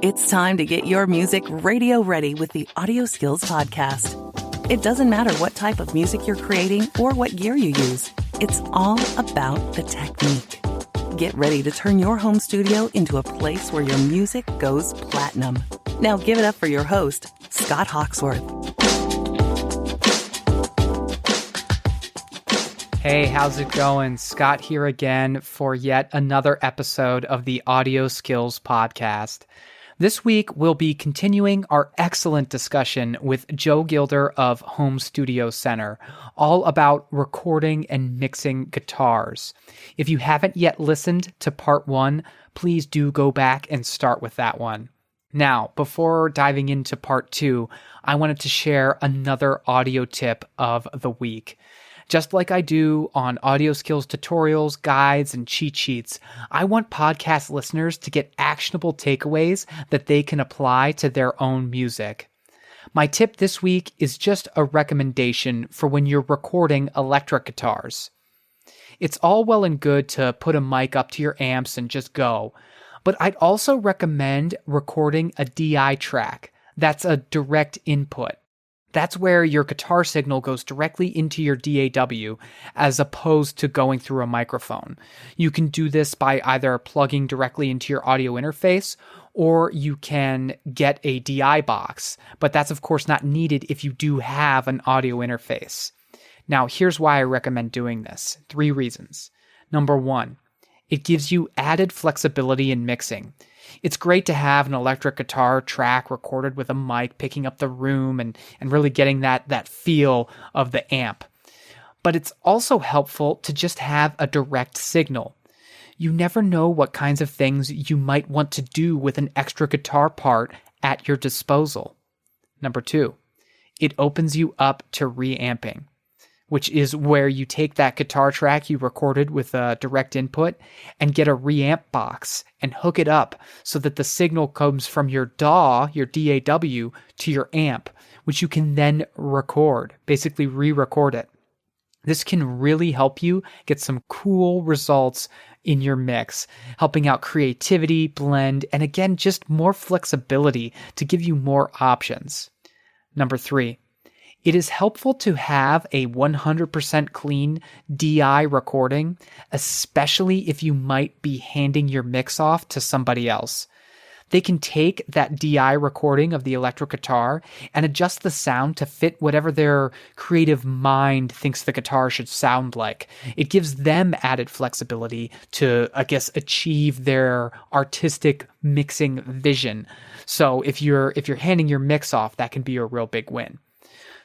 It's time to get your music radio ready with the Audio Skills Podcast. It doesn't matter what type of music you're creating or what gear you use. It's all about the technique. Get ready to turn your home studio into a place where your music goes platinum. Now give it up for your host, Scott Hawksworth. Hey, how's it going? Scott here again for yet another episode of the Audio Skills Podcast. This week, we'll be continuing our excellent discussion with Joe Gilder of Home Studio Center, all about recording and mixing guitars. If you haven't yet listened to part 1, please do go back and start with that one. Now, before diving into part 2, I wanted to share another audio tip of the week. Just like I do on audio skills tutorials, guides, and cheat sheets, I want podcast listeners to get actionable takeaways that they can apply to their own music. My tip this week is just a recommendation for when you're recording electric guitars. It's all well and good to put a mic up to your amps and just go, but I'd also recommend recording a DI track. That's a direct input. That's where your guitar signal goes directly into your DAW as opposed to going through a microphone. You can do this by either plugging directly into your audio interface, or you can get a DI box, but that's of course not needed if you do have an audio interface. Now, here's why I recommend doing this. 3 reasons. Number 1, it gives you added flexibility in mixing. It's great to have an electric guitar track recorded with a mic picking up the room and really getting that feel of the amp. But it's also helpful to just have a direct signal. You never know what kinds of things you might want to do with an extra guitar part at your disposal. Number 2, it opens you up to reamping, which is where you take that guitar track you recorded with a direct input and get a reamp box and hook it up so that the signal comes from your DAW, your DAW, to your amp, which you can then record, basically re-record it. This can really help you get some cool results in your mix, helping out creativity, blend, and again, just more flexibility to give you more options. Number 3, it is helpful to have a 100% clean DI recording, especially if you might be handing your mix off to somebody else. They can take that DI recording of the electric guitar and adjust the sound to fit whatever their creative mind thinks the guitar should sound like. It gives them added flexibility to, achieve their artistic mixing vision. So if you're handing your mix off, that can be a real big win.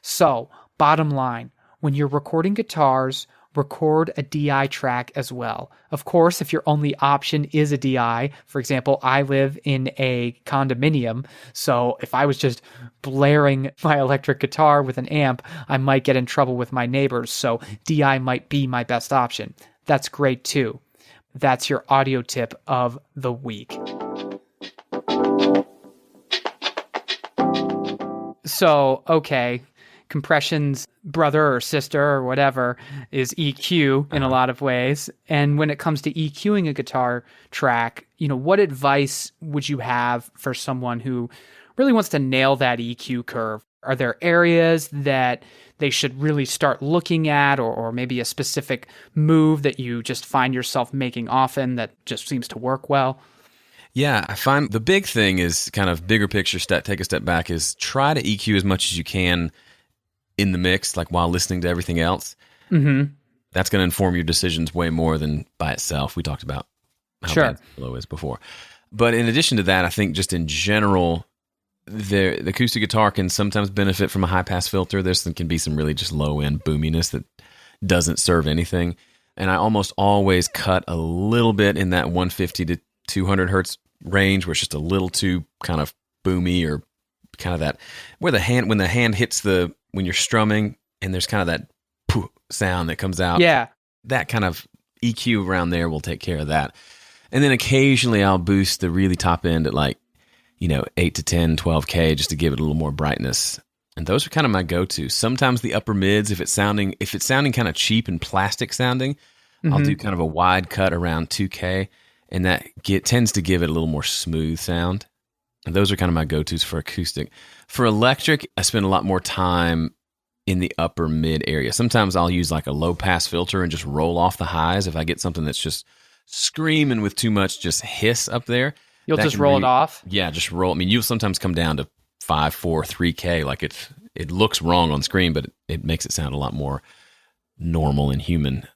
So, bottom line, when you're recording guitars, record a DI track as well. Of course, if your only option is a DI, for example, I live in a condominium, so if I was just blaring my electric guitar with an amp, I might get in trouble with my neighbors, so DI might be my best option. That's great too. That's your audio tip of the week. So, okay, compression's brother or sister or whatever is EQ in a lot of ways. And when it comes to EQing a guitar track, what advice would you have for someone who really wants to nail that EQ curve? Are there areas that they should really start looking at, or maybe a specific move that you just find yourself making often that just seems to work well? Yeah, I find the big thing is kind of bigger picture take a step back, is try to EQ as much as you can in the mix, like while listening to everything else. Mm-hmm. That's going to inform your decisions way more than by itself. We talked about how bad low is before. But in addition to that, I think just in general, the acoustic guitar can sometimes benefit from a high-pass filter. There can be some really just low-end boominess that doesn't serve anything. And I almost always cut a little bit in that 150 to 200 hertz range, where it's just a little too kind of boomy, or kind of that where when the hand hits when you're strumming and there's kind of that poof sound that comes out. Yeah. That kind of EQ around there will take care of that. And then occasionally I'll boost the really top end at 8 to 10, 12K just to give it a little more brightness. And those are kind of my go-to. Sometimes the upper mids, if it's sounding kind of cheap and plastic sounding, mm-hmm. I'll do kind of a wide cut around 2K, and that tends to give it a little more smooth sound. And those are kind of my go-tos for acoustic. For electric, I spend a lot more time in the upper mid area. Sometimes I'll use like a low pass filter and just roll off the highs. If I get something that's just screaming with too much just hiss up there, you'll just roll it off. Yeah, just roll. I mean, you'll sometimes come down to 5, 4, 3K. Like it looks wrong on screen, but it makes it sound a lot more normal and human.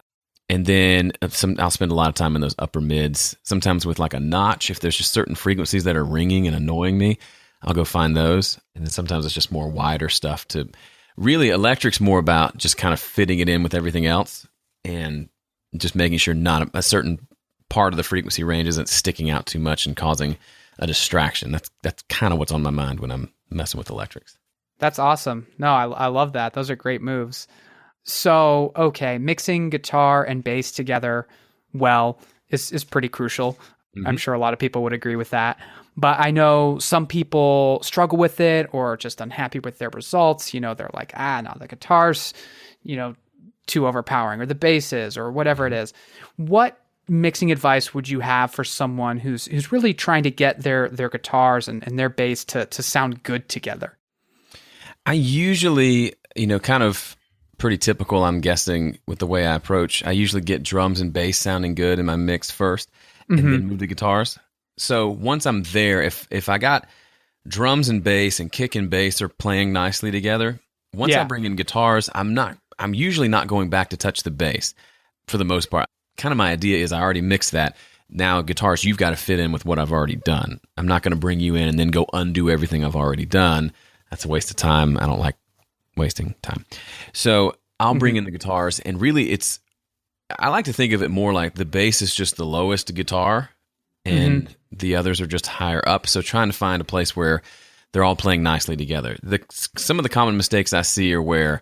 And then I'll spend a lot of time in those upper mids. Sometimes with like a notch, if there's just certain frequencies that are ringing and annoying me, I'll go find those. And then sometimes it's just more wider stuff to. Really, electric's more about just kind of fitting it in with everything else and just making sure not a certain part of the frequency range isn't sticking out too much and causing a distraction. That's kind of what's on my mind when I'm messing with electrics. That's awesome. No, I love that. Those are great moves. So, okay, mixing guitar and bass together well is pretty crucial. Mm-hmm. I'm sure a lot of people would agree with that. But I know some people struggle with it or are just unhappy with their results. You know, they're like, no, the guitar's, too overpowering, or the bass is, or whatever it is. What mixing advice would you have for someone who's really trying to get their guitars and their bass to sound good together? I usually, kind of pretty typical, I'm guessing, with the way I approach. I usually get drums and bass sounding good in my mix first, and then move the guitars. So once I'm there, if I got drums and bass and kick and bass are playing nicely together, once I bring in guitars, I'm usually not going back to touch the bass for the most part. Kind of my idea is I already mixed that. Now guitars, you've got to fit in with what I've already done. I'm not going to bring you in and then go undo everything I've already done. That's a waste of time. I don't like wasting time. So I'll bring in the guitars, and really I like to think of it more like the bass is just the lowest guitar and the others are just higher up. So trying to find a place where they're all playing nicely together. Some of the common mistakes I see are where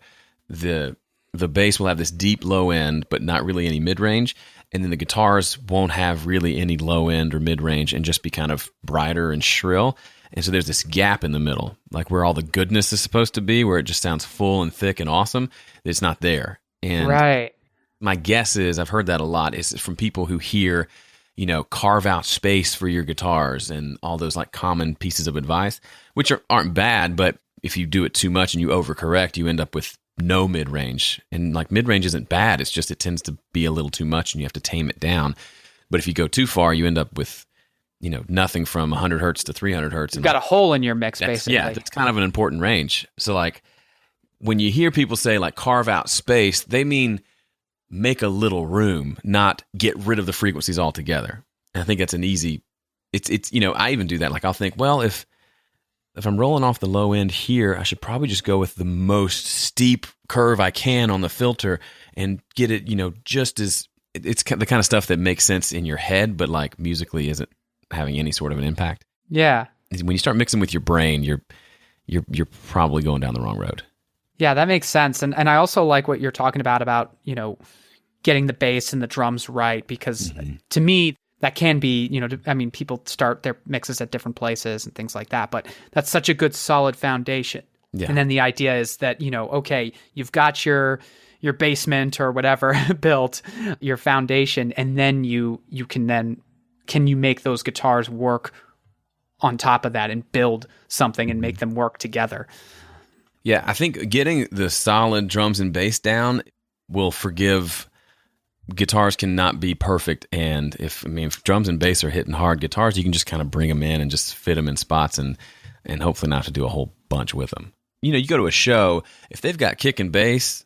the bass will have this deep low end, but not really any mid range. And then the guitars won't have really any low end or mid range and just be kind of brighter and shrill. And so there's this gap in the middle, like where all the goodness is supposed to be, where it just sounds full and thick and awesome. It's not there. And my guess is, I've heard that a lot, is from people who hear, carve out space for your guitars and all those like common pieces of advice, which aren't bad, but if you do it too much and you overcorrect, you end up with no mid-range. And like mid-range isn't bad, it's just it tends to be a little too much and you have to tame it down. But if you go too far, you end up with nothing from 100 hertz to 300 hertz. You've got a hole in your mix, basically. Yeah, that's kind of an important range. So like when you hear people say like carve out space, they mean make a little room, not get rid of the frequencies altogether. And I think that's an easy, it's I even do that. Like I'll think, well, if I'm rolling off the low end here, I should probably just go with the most steep curve I can on the filter and get it, just as, it's the kind of stuff that makes sense in your head, but like musically isn't having any sort of an impact. Yeah. When you start mixing with your brain, you're probably going down the wrong road. Yeah, that makes sense. And I also like what you're talking about, getting the bass and the drums right, because to me, that can be, people start their mixes at different places and things like that, but that's such a good solid foundation. Yeah. And then the idea is that, okay, you've got your basement or whatever built, your foundation, and then can you make those guitars work on top of that and build something and make them work together? Yeah, I think getting the solid drums and bass down will forgive. Guitars cannot be perfect, and if drums and bass are hitting hard, guitars, you can just kind of bring them in and just fit them in spots and hopefully not have to do a whole bunch with them. You go to a show, if they've got kick and bass,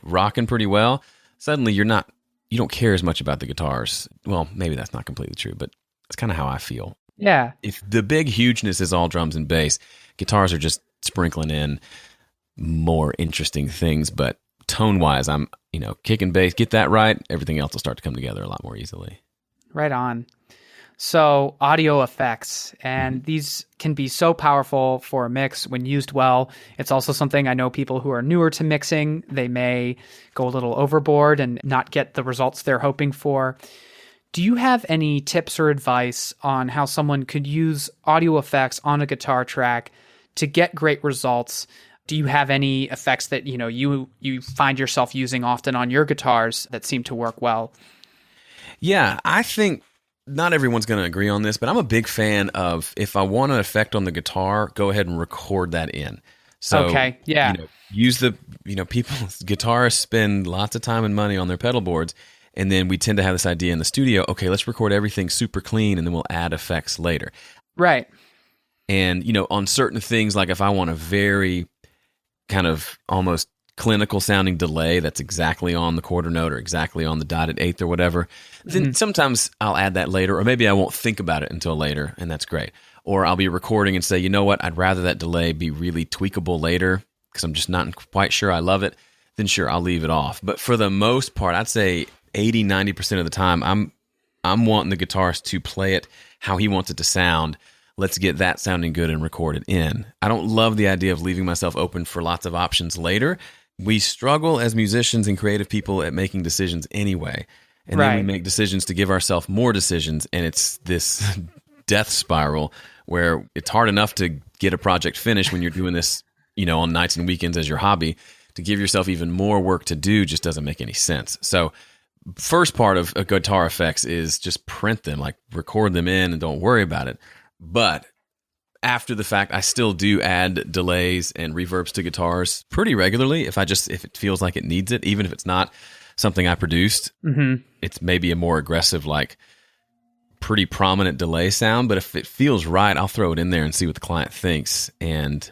rocking pretty well, suddenly you don't care as much about the guitars. Well, maybe that's not completely true, but that's kind of how I feel. Yeah. If the big hugeness is all drums and bass, guitars are just sprinkling in more interesting things, but tone-wise, I'm, kick and bass, get that right, everything else will start to come together a lot more easily. Right on. So audio effects, and these can be so powerful for a mix when used well. It's also something I know people who are newer to mixing, they may go a little overboard and not get the results they're hoping for. Do you have any tips or advice on how someone could use audio effects on a guitar track to get great results? Do you have any effects that you find yourself using often on your guitars that seem to work well? Yeah, I think not everyone's going to agree on this, but I'm a big fan of, if I want an effect on the guitar, go ahead and record that in. So, okay, yeah. Use the, guitarists spend lots of time and money on their pedal boards, and then we tend to have this idea in the studio, okay, let's record everything super clean, and then we'll add effects later. Right. And, on certain things, like if I want a very kind of almost clinical sounding delay that's exactly on the quarter note or exactly on the dotted eighth or whatever, then sometimes I'll add that later, or maybe I won't think about it until later, and that's great. Or I'll be recording and say, you know what, I'd rather that delay be really tweakable later because I'm just not quite sure I love it, then sure, I'll leave it off. But for the most part, I'd say 80-90% of the time, I'm wanting the guitarist to play it how he wants it to sound. Let's get that sounding good and record it in. I don't love the idea of leaving myself open for lots of options later. We struggle as musicians and creative people at making decisions anyway. And then we make decisions to give ourselves more decisions, and it's this death spiral where it's hard enough to get a project finished when you're doing this, on nights and weekends as your hobby. To give yourself even more work to do just doesn't make any sense. So first part of guitar effects is just print them, like record them in and don't worry about it. But after the fact, I still do add delays and reverbs to guitars pretty regularly if it feels like it needs it, even if it's not something I produced. It's maybe a more aggressive, like pretty prominent delay sound, but if it feels right, I'll throw it in there and see what the client thinks. And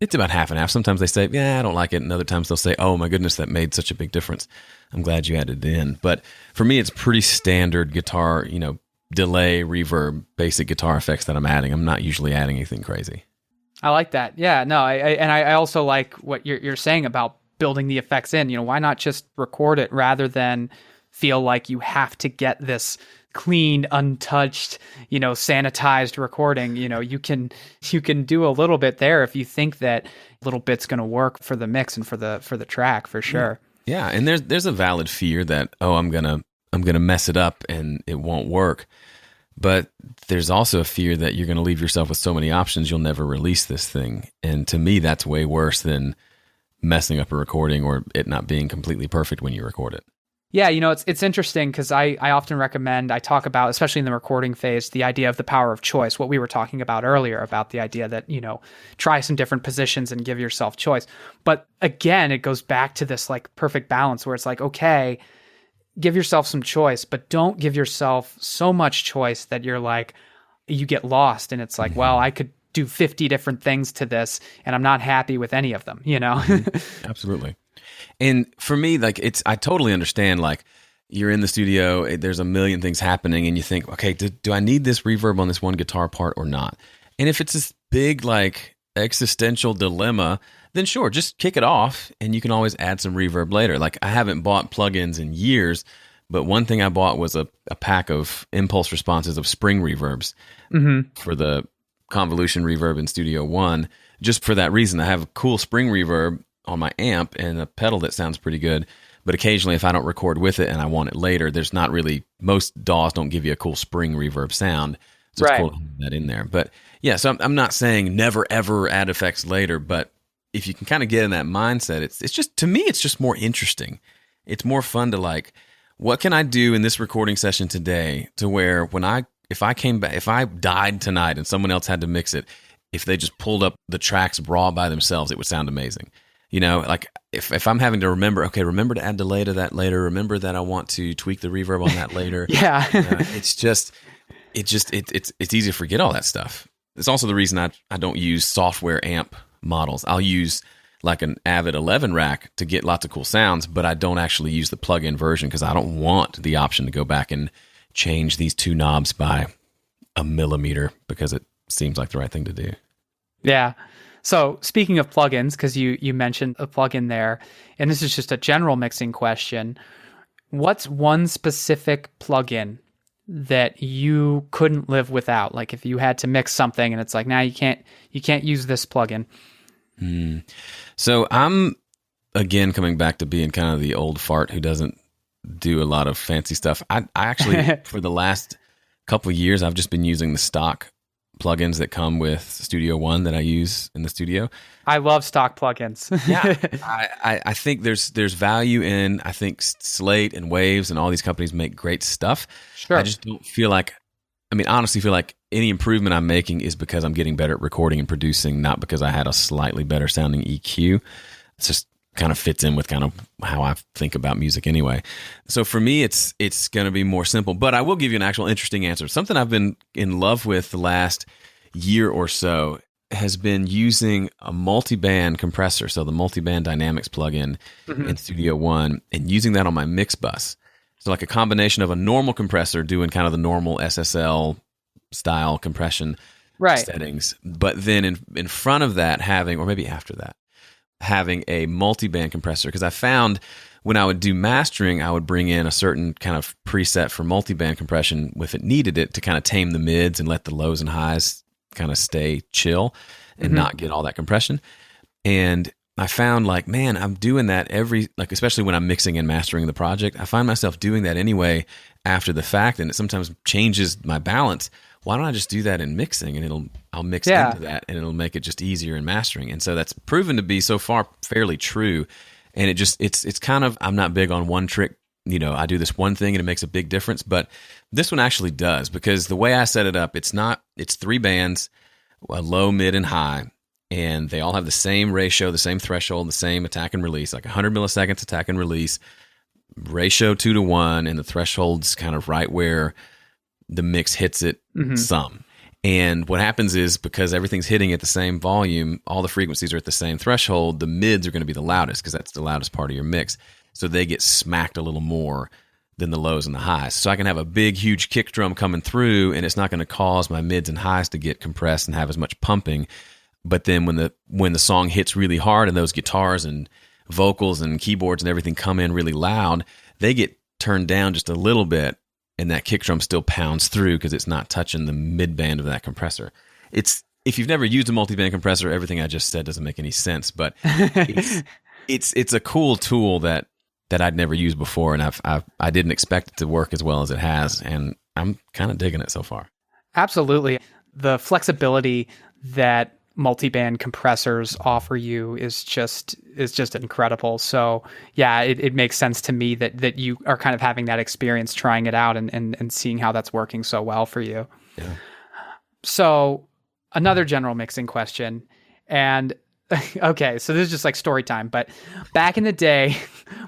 it's about half and half. Sometimes they say, yeah, I don't like it. And other times they'll say, oh my goodness, that made such a big difference. I'm glad you added it in. But for me, it's pretty standard guitar, delay, reverb, basic guitar effects that I'm adding. I'm not usually adding anything crazy. I like that. Yeah, no, I also like what you're saying about building the effects in. Why not just record it rather than feel like you have to get this clean, untouched, sanitized recording. You can do a little bit there if you think that little bit's going to work for the mix and for the track, for sure. Yeah, and there's a valid fear that, I'm gonna mess it up and it won't work. But there's also a fear that you're going to leave yourself with so many options you'll never release this thing. And to me, that's way worse than messing up a recording or it not being completely perfect when you record it. Yeah, it's interesting because I often recommend, I talk about, especially in the recording phase, the idea of the power of choice, what we were talking about earlier about the idea that, try some different positions and give yourself choice. But again, it goes back to this like perfect balance where it's like, okay, give yourself some choice, but don't give yourself so much choice that you're like, you get lost. And it's like, well, I could do 50 different things to this and I'm not happy with any of them, Absolutely. And for me, like I totally understand, like you're in the studio, there's a million things happening and you think, okay, do I need this reverb on this one guitar part or not? And if it's this big, like existential dilemma, then sure, just kick it off and you can always add some reverb later. Like I haven't bought plugins in years, but one thing I bought was a pack of impulse responses of spring reverbs for the convolution reverb in Studio One. Just for that reason, I have a cool spring reverb on my amp and a pedal that sounds pretty good. But occasionally if I don't record with it and I want it later, there's not really, most DAWs don't give you a cool spring reverb sound. So it's cool to have that in there. But yeah, so I'm not saying never ever add effects later, but if you can kind of get in that mindset, it's just, to me, it's just more interesting. It's more fun to like, what can I do in this recording session today to where if I died tonight and someone else had to mix it, if they just pulled up the tracks raw by themselves, it would sound amazing. Like if I'm having to remember to add delay to that later, remember that I want to tweak the reverb on that later. Yeah. It's easy to forget all that stuff. It's also the reason I don't use software amp models. I'll use like an Avid 11 rack to get lots of cool sounds, but I don't actually use the plug-in version because I don't want the option to go back and change these two knobs by a millimeter because it seems like the right thing to do. Yeah. So speaking of plugins, because you mentioned a plugin there, and this is just a general mixing question, what's one specific plugin that you couldn't live without? Like if you had to mix something and it's like, now you can't use this plugin. So I'm, again, coming back to being kind of the old fart who doesn't do a lot of fancy stuff. I actually, for the last couple of years, I've just been using the stock plugins that come with Studio One that I use in the studio. I love stock plugins. Yeah, I think there's value in, I think Slate and Waves and all these companies make great stuff. Sure. I just don't feel like I mean, honestly, feel like any improvement I'm making is because I'm getting better at recording and producing, not because I had a slightly better sounding EQ. It's just kind of fits in with kind of how I think about music anyway. So for me, it's going to be more simple, but I will give you an actual interesting answer. Something I've been in love with the last year or so has been using a multi-band compressor, so the multi-band dynamics plugin in Studio One, and using that on my mix bus. So like a combination of a normal compressor doing kind of the normal SSL style compression settings, but then in front of that having, or maybe after that, having a multi-band compressor. Because I found when I would do mastering, I would bring in a certain kind of preset for multi-band compression if it needed it to kind of tame the mids and let the lows and highs kind of stay chill and not get all that compression. And I found like, man, I'm doing that especially when I'm mixing and mastering the project, I find myself doing that anyway after the fact, and it sometimes changes my balance. Why don't I just do that in mixing, and I'll mix into that, and it'll make it just easier in mastering. And so that's proven to be so far fairly true. And it's kind of, I'm not big on one trick. You know, I do this one thing and it makes a big difference, but this one actually does, because the way I set it up, it's 3 bands, a low, mid, and high, and they all have the same ratio, the same threshold, the same attack and release, like 100 milliseconds attack and release, ratio 2-to-1, and the threshold's kind of right where the mix hits it some. And what happens is, because everything's hitting at the same volume, all the frequencies are at the same threshold, the mids are going to be the loudest because that's the loudest part of your mix. So they get smacked a little more than the lows and the highs. So I can have a big, huge kick drum coming through, and it's not going to cause my mids and highs to get compressed and have as much pumping. But then when the song hits really hard and those guitars and vocals and keyboards and everything come in really loud, they get turned down just a little bit, and that kick drum still pounds through because it's not touching the mid band of that compressor. If you've never used a multi-band compressor, everything I just said doesn't make any sense, but it's a cool tool that I'd never used before, and I didn't expect it to work as well as it has, and I'm kind of digging it so far. Absolutely. The flexibility that multi-band compressors offer you is just incredible. So yeah, it makes sense to me that you are kind of having that experience trying it out and seeing how that's working so well for you. Yeah. So another general mixing question, and okay, so this is just like story time, but back in the day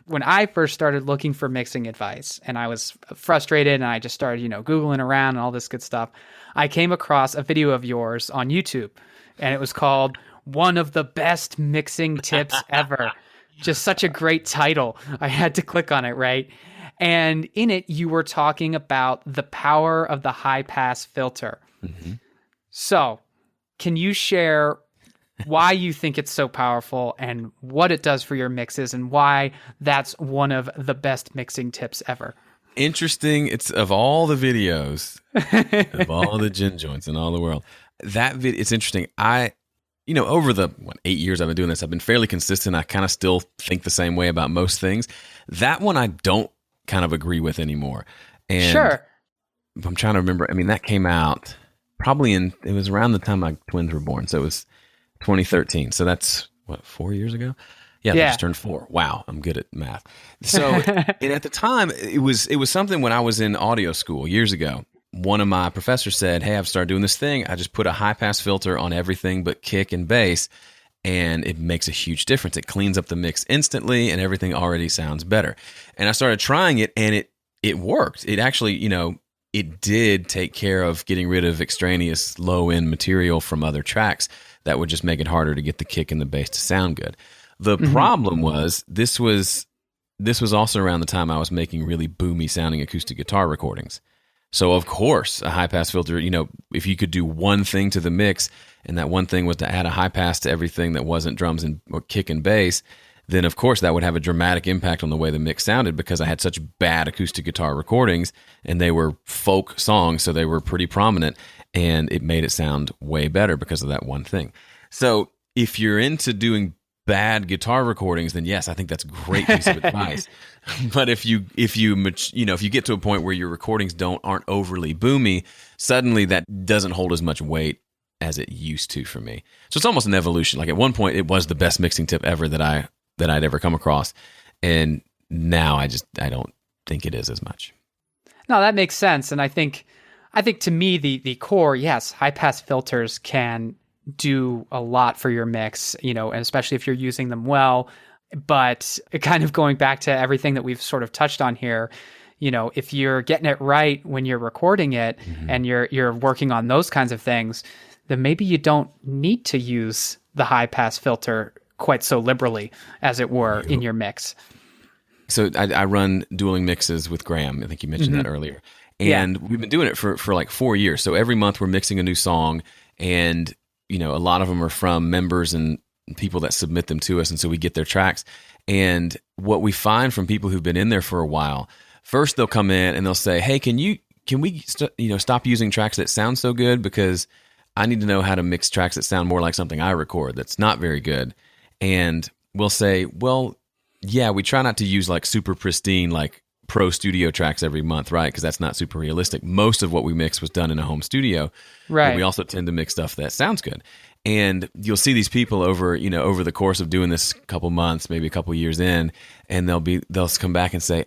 when I first started looking for mixing advice and I was frustrated and I just started, Googling around and all this good stuff, I came across a video of yours on YouTube, and it was called "One of the Best Mixing Tips Ever." Just such a great title. I had to click on it, right? And in it, you were talking about the power of the high pass filter. Mm-hmm. So can you share why you think it's so powerful and what it does for your mixes and why that's one of the best mixing tips ever? Interesting. It's of all the videos, of all the gin joints in all the world, it's interesting. Over the 8 years I've been doing this, I've been fairly consistent. I kind of still think the same way about most things. That one I don't kind of agree with anymore. And sure. I'm trying to remember. I mean, that came out probably it was around the time my twins were born. So it was 2013. So that's 4 years ago? Yeah, they just turned 4. Wow, I'm good at math. So, and at the time, it was something when I was in audio school years ago. One of my professors said, "Hey, I've started doing this thing. I just put a high pass filter on everything but kick and bass, and it makes a huge difference. It cleans up the mix instantly, and everything already sounds better." And I started trying it, and it worked. It actually, it did take care of getting rid of extraneous low-end material from other tracks that would just make it harder to get the kick and the bass to sound good. The problem was this was also around the time I was making really boomy sounding acoustic guitar recordings. So of course, a high pass filter, if you could do one thing to the mix, and that one thing was to add a high pass to everything that wasn't drums or kick and bass, then of course that would have a dramatic impact on the way the mix sounded, because I had such bad acoustic guitar recordings, and they were folk songs, so they were pretty prominent, and it made it sound way better because of that one thing. So if you're into doing bad guitar recordings, then yes, I think that's a great piece of advice. But if you get to a point where your recordings aren't overly boomy, suddenly that doesn't hold as much weight as it used to for me. So it's almost an evolution. Like at one point, it was the best mixing tip ever that I'd ever come across, and now I don't think it is as much. No, that makes sense, and I think I think to me, the core, yes, high pass filters can do a lot for your mix, and especially if you're using them well. But kind of going back to everything that we've sort of touched on here, if you're getting it right when you're recording it and you're working on those kinds of things, then maybe you don't need to use the high pass filter quite so liberally, as it were, in your mix. So I run dueling mixes with Graham. I think you mentioned that earlier. And we've been doing it for like 4 years. So every month we're mixing a new song, and a lot of them are from members and people that submit them to us, and so we get their tracks. And what we find from people who've been in there for a while, first they'll come in and they'll say, "Hey, can we stop using tracks that sound so good, because I need to know how to mix tracks that sound more like something I record that's not very good." And we'll say, "Well, yeah, we try not to use like super pristine like pro studio tracks every month, right? Because that's not super realistic. Most of what we mix was done in a home studio, right? But we also tend to mix stuff that sounds good." And you'll see these people over the course of doing this couple months, maybe a couple years in, and they'll come back and say,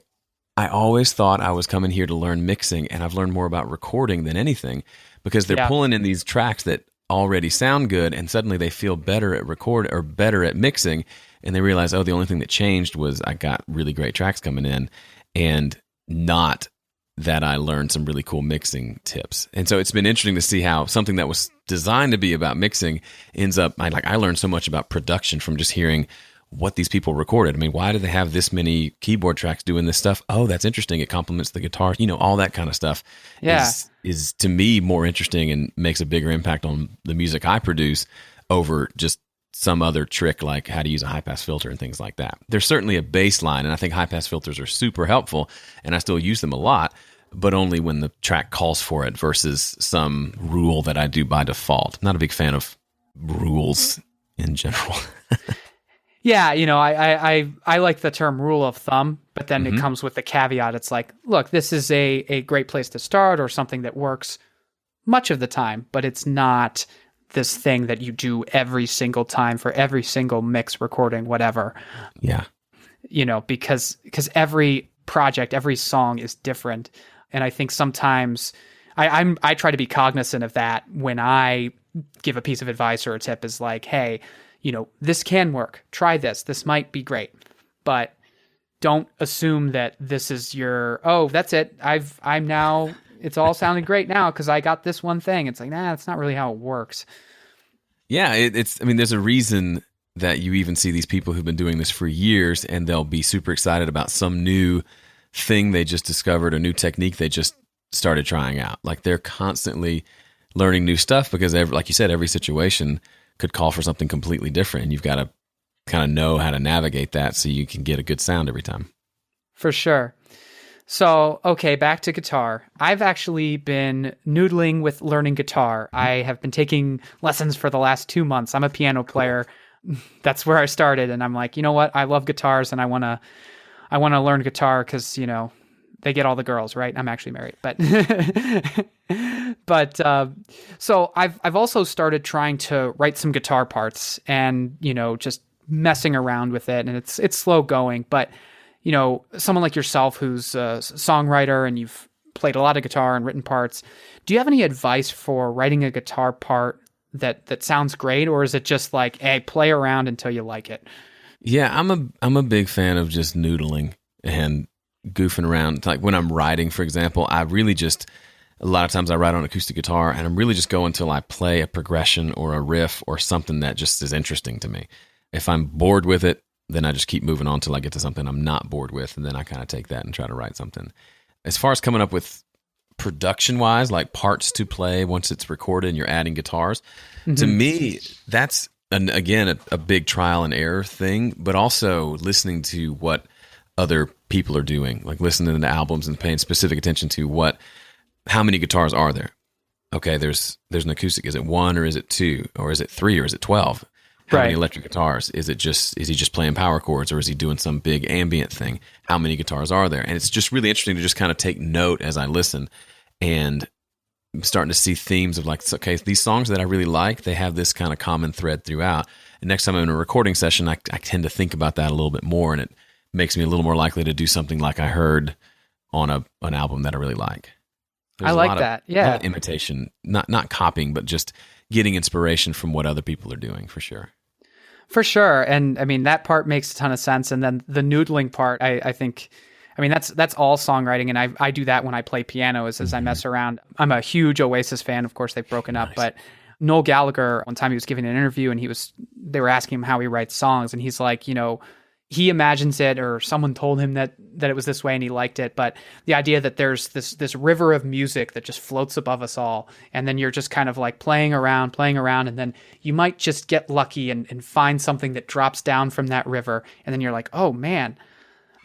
"I always thought I was coming here to learn mixing, and I've learned more about recording than anything," because they're pulling in these tracks that already sound good, and suddenly they feel better at better at mixing, and they realize, oh, the only thing that changed was I got really great tracks coming in, and not that I learned some really cool mixing tips. And so it's been interesting to see how something that was designed to be about mixing ends up, I learned so much about production from just hearing what these people recorded. I mean, why do they have this many keyboard tracks doing this stuff? Oh, that's interesting. It complements the guitar. All that kind of stuff is to me more interesting and makes a bigger impact on the music I produce over just some other trick like how to use a high-pass filter and things like that. There's certainly a baseline, and I think high-pass filters are super helpful, and I still use them a lot, but only when the track calls for it versus some rule that I do by default. I'm not a big fan of rules in general. Yeah, I like the term rule of thumb, but then it comes with the caveat. It's like, look, this is a great place to start, or something that works much of the time, but it's not this thing that you do every single time for every single mix, recording, whatever. Yeah. Because every project, every song is different. And I think sometimes I try to be cognizant of that when I give a piece of advice or a tip, is like, hey, this can work. Try this. This might be great. But don't assume that this is that's it. I'm now, it's all sounding great now because I got this one thing. It's like, that's not really how it works. Yeah, there's a reason that you even see these people who've been doing this for years, and they'll be super excited about some new thing they just discovered, a new technique they just started trying out. Like, they're constantly learning new stuff because, like you said, every situation could call for something completely different, and you've got to kind of know how to navigate that so you can get a good sound every time. For sure. So, okay, back to guitar. I've actually been noodling with learning guitar. I have been taking lessons for the last 2 months. I'm a piano player. That's where I started, and I'm like, you know what? I love guitars, and I want to learn guitar because, they get all the girls, right? I'm actually married, so I've also started trying to write some guitar parts, and just messing around with it, and it's slow going. But someone like yourself who's a songwriter and you've played a lot of guitar and written parts, do you have any advice for writing a guitar part that sounds great, or is it just like, hey, play around until you like it? Yeah, I'm a big fan of just noodling and goofing around. Like when I'm writing, for example, I really just, a lot of times I write on acoustic guitar, and I'm really just going until I play a progression or a riff or something that just is interesting to me. If I'm bored with it, then I just keep moving on till I get to something I'm not bored with, and then I kind of take that and try to write something. As far as coming up with production-wise, like parts to play once it's recorded and you're adding guitars, to me, that's, again, a big trial and error thing, but also listening to what other people are doing, like listening to the albums and paying specific attention to how many guitars are there? Okay, there's an acoustic. Is it 1 or is it 2 or is it 3 or is it 12? How many electric guitars? Is he just playing power chords, or is he doing some big ambient thing? How many guitars are there? And it's just really interesting to just kind of take note as I listen, and I'm starting to see themes of like, okay, these songs that I really like, they have this kind of common thread throughout. And next time I'm in a recording session, I tend to think about that a little bit more, and it makes me a little more likely to do something like I heard on an album that I really like. I like that. Yeah. A lot of imitation, not copying, but just getting inspiration from what other people are doing, for sure. For sure. And I mean, that part makes a ton of sense. And then the noodling part, I think, I mean, that's all songwriting. And I do that when I play piano as I mess around. I'm a huge Oasis fan. Of course, they've broken up, but Noel Gallagher, one time he was giving an interview and they were asking him how he writes songs. And he's like, he imagines it, or someone told him that it was this way and he liked it. But the idea that there's this river of music that just floats above us all. And then you're just kind of like playing around. And then you might just get lucky and find something that drops down from that river. And then you're like, oh man,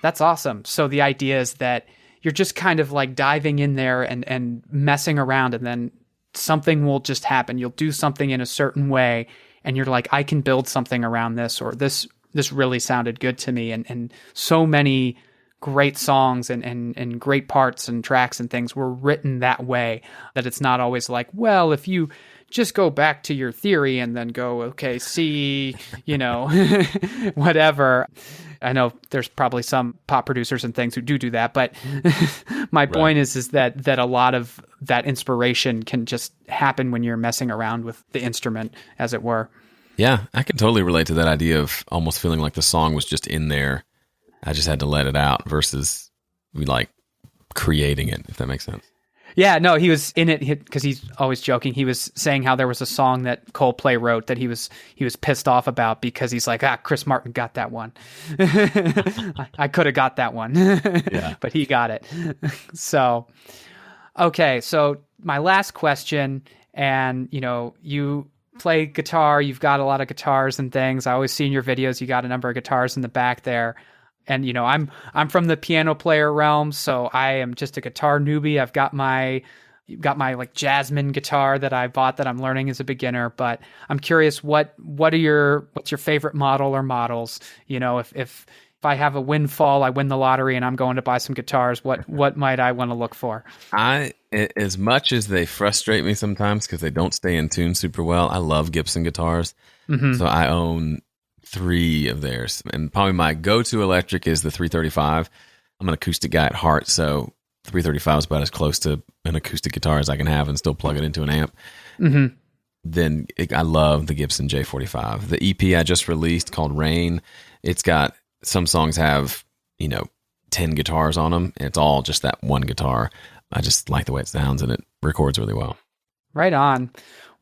that's awesome. So the idea is that you're just kind of like diving in there and messing around, and then something will just happen. You'll do something in a certain way and you're like, I can build something around this, or this really sounded good to me. And so many great songs and great parts and tracks and things were written that way, that it's not always like, well, if you just go back to your theory and then go, okay, see, whatever. I know there's probably some pop producers and things who do that, but my point is that a lot of that inspiration can just happen when you're messing around with the instrument, as it were. Yeah, I can totally relate to that idea of almost feeling like the song was just in there. I just had to let it out versus like creating it, if that makes sense. Yeah, no, he was in it because he's always joking. He was saying how there was a song that Coldplay wrote that he was pissed off about because he's like, Chris Martin got that one. I could have got that one, but he got it. So, okay, so my last question, and you play guitar, you've got a lot of guitars and things. I always see in your videos you got a number of guitars in the back there. And I'm from the piano player realm, so I am just a guitar newbie. I've got my like Jasmine guitar that I bought that I'm learning as a beginner. But I'm curious, what's your favorite model or models? If I have a windfall, I win the lottery, and I'm going to buy some guitars, what might I want to look for? As much as they frustrate me sometimes because they don't stay in tune super well, I love Gibson guitars. Mm-hmm. So I own 3 of theirs, and probably my go-to electric is the 335. I'm an acoustic guy at heart, so 335 is about as close to an acoustic guitar as I can have and still plug it into an amp. Mm-hmm. Then I love the Gibson J45. The EP I just released called Rain, it's got, some songs have 10 guitars on them, and it's all just that one guitar. I just like the way it sounds, and it records really well. Right on.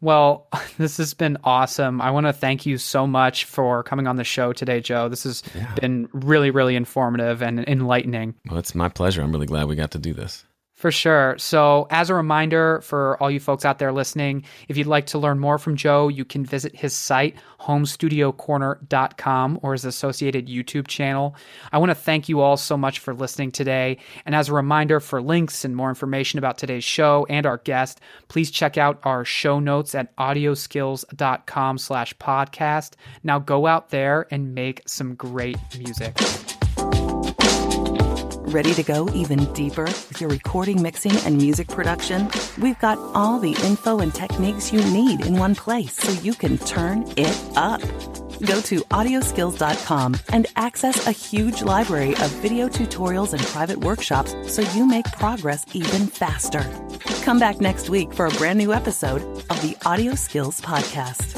Well, this has been awesome. I want to thank you so much for coming on the show today, Joe. This has been really, really informative and enlightening. Well, it's my pleasure. I'm really glad we got to do this. For sure. So as a reminder for all you folks out there listening, if you'd like to learn more from Joe, you can visit his site, homestudiocorner.com, or his associated YouTube channel. I want to thank you all so much for listening today. And as a reminder, for links and more information about today's show and our guest, please check out our show notes at audioskills.com/podcast. Now go out there and make some great music. Ready to go even deeper with your recording, mixing, and music production? We've got all the info and techniques you need in one place so you can turn it up. Go to audioskills.com and access a huge library of video tutorials and private workshops so you make progress even faster. Come back next week for a brand new episode of the Audio Skills Podcast.